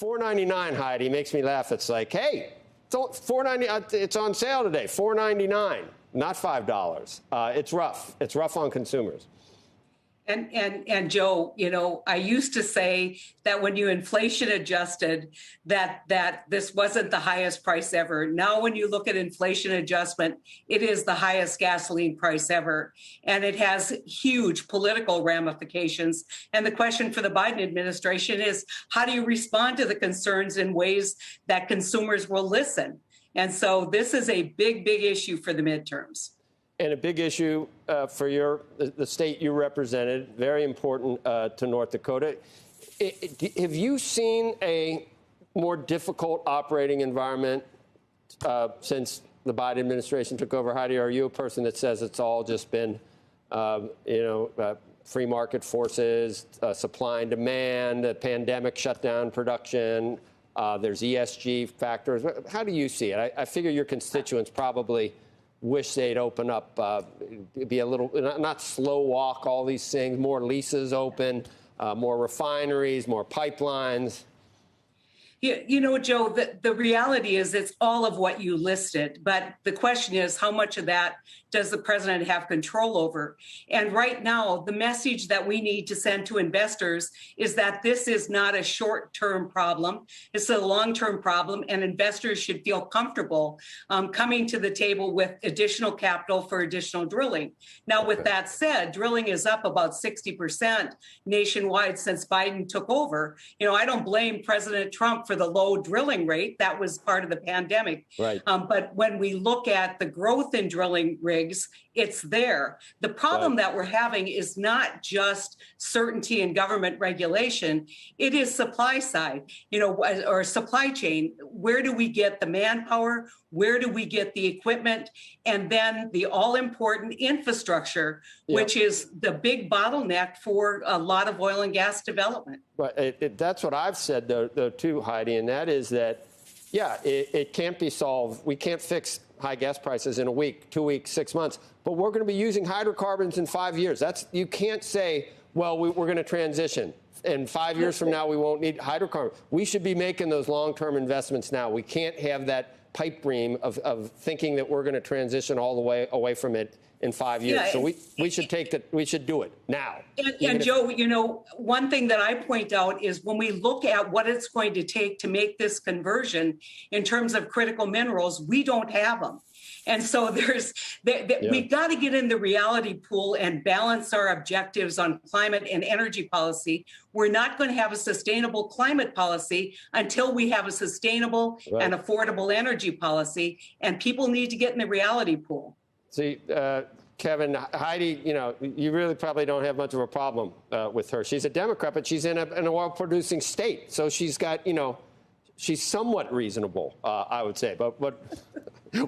$4.99, Heidi, makes me laugh. It's like, hey, $4.90. It's on sale today. $4.99, not $5. It's rough. It's rough on consumers. And Joe, you know, I used to say that when you inflation adjusted, that this wasn't the highest price ever. Now, when you look at inflation adjustment, it is the highest gasoline price ever. And it has huge political ramifications. And the question for the Biden administration is, how do you respond to the concerns in ways that consumers will listen? And so this is a big, big issue for the midterms. And a big issue for the state you represented, very important to North Dakota. Have you seen a more difficult operating environment since the Biden administration took over, Heidi? Or are you a person that says it's all just been, free market forces, supply and demand, the pandemic shut down production, there's ESG factors? How do you see it? I figure your constituents probably wish they'd open up, be a little, not slow walk all these things, more leases open, more refineries, more pipelines. You know, Joe, the reality is it's all of what you listed. But the question is, how much of that does the president have control over? And right now, the message that we need to send to investors is that this is not a short-term problem. It's a long-term problem, and investors should feel comfortable coming to the table with additional capital for additional drilling. Now, with that said, drilling is up about 60% nationwide since Biden took over. You know, I don't blame President Trump for the low drilling rate. That was part of the pandemic. Right. But when we look at the growth in drilling rigs, it's there. The problem that we're having is not just certainty in government regulation. It is supply side, or supply chain. Where do we get the manpower? Where do we get the equipment? And then the all-important infrastructure, which is the big bottleneck for a lot of oil and gas development. Right. That's what I've said, though, too, Heidi, and that is that, it can't be solved. We can't fix high gas prices in a week, 2 weeks, 6 months, but we're going to be using hydrocarbons in 5 years. You can't say, well, we're going to transition. And 5 years from now, we won't need hydrocarbons. We should be making those long-term investments now. We can't have that pipe dream of thinking that we're going to transition all the way away from it in 5 years. So we should do it now. And Joe, one thing that I point out is when we look at what it's going to take to make this conversion in terms of critical minerals, we don't have them. And so we've got to get in the reality pool and balance our objectives on climate and energy policy. We're not going to have a sustainable climate policy until we have a sustainable and affordable energy policy. And people need to get in the reality pool. See, Kevin, Heidi, you really probably don't have much of a problem with her. She's a Democrat, but she's in an oil-producing state. So she's got, she's somewhat reasonable, I would say. But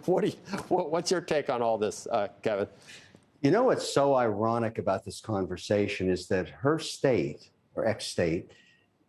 what's your take on all this, Kevin? You know what's so ironic about this conversation is that her state, or ex-state,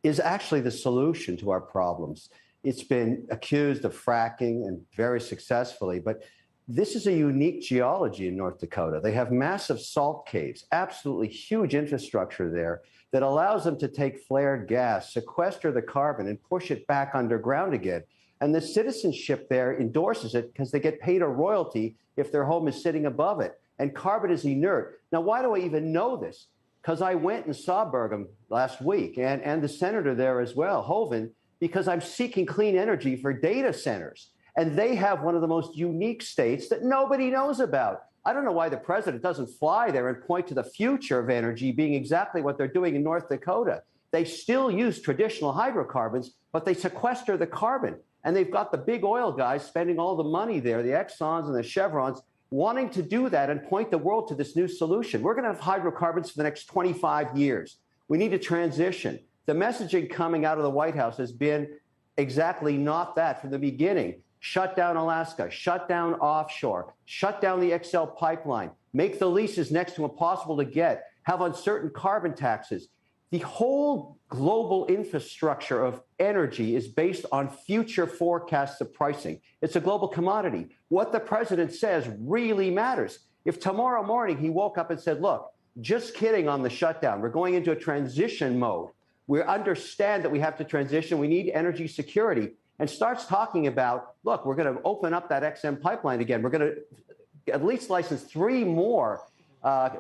is actually the solution to our problems. It's been accused of fracking, and very successfully, but this is a unique geology in North Dakota. They have massive salt caves, absolutely huge infrastructure there that allows them to take flared gas, sequester the carbon, and push it back underground again. And the citizenship there endorses it because they get paid a royalty if their home is sitting above it. And carbon is inert. Now, why do I even know this? Because I went and saw Burgum last week, and the senator there as well, Hoeven, because I'm seeking clean energy for data centers. And they have one of the most unique states that nobody knows about. I don't know why the president doesn't fly there and point to the future of energy being exactly what they're doing in North Dakota. They still use traditional hydrocarbons, but they sequester the carbon. And they've got the big oil guys spending all the money there, the Exxons and the Chevrons, wanting to do that and point the world to this new solution. We're going to have hydrocarbons for the next 25 years. We need to transition. The messaging coming out of the White House has been exactly not that from the beginning. Shut down Alaska, shut down offshore, shut down the XL pipeline, make the leases next to impossible to get, have uncertain carbon taxes. The whole global infrastructure of energy is based on future forecasts of pricing. It's a global commodity. What the president says really matters. If tomorrow morning he woke up and said, look, just kidding on the shutdown, we're going into a transition mode. We understand that we have to transition. We need energy security, and starts talking about, look, we're going to open up that XM pipeline again. We're going to at least license 3 more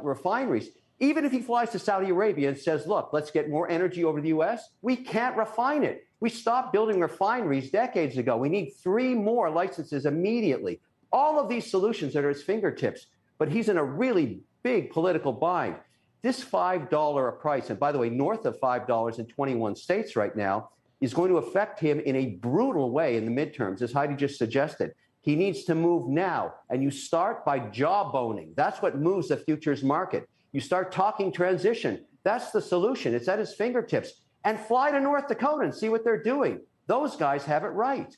refineries. Even if he flies to Saudi Arabia and says, look, let's get more energy over the U.S., we can't refine it. We stopped building refineries decades ago. We need 3 more licenses immediately. All of these solutions are at his fingertips, but he's in a really big political bind. This $5 a price, and by the way, north of $5 in 21 states right now, is going to affect him in a brutal way in the midterms, as Heidi just suggested. He needs to move now, and you start by jawboning. That's what moves the futures market. You start talking transition. That's the solution. It's at his fingertips. And fly to North Dakota and see what they're doing. Those guys have it right.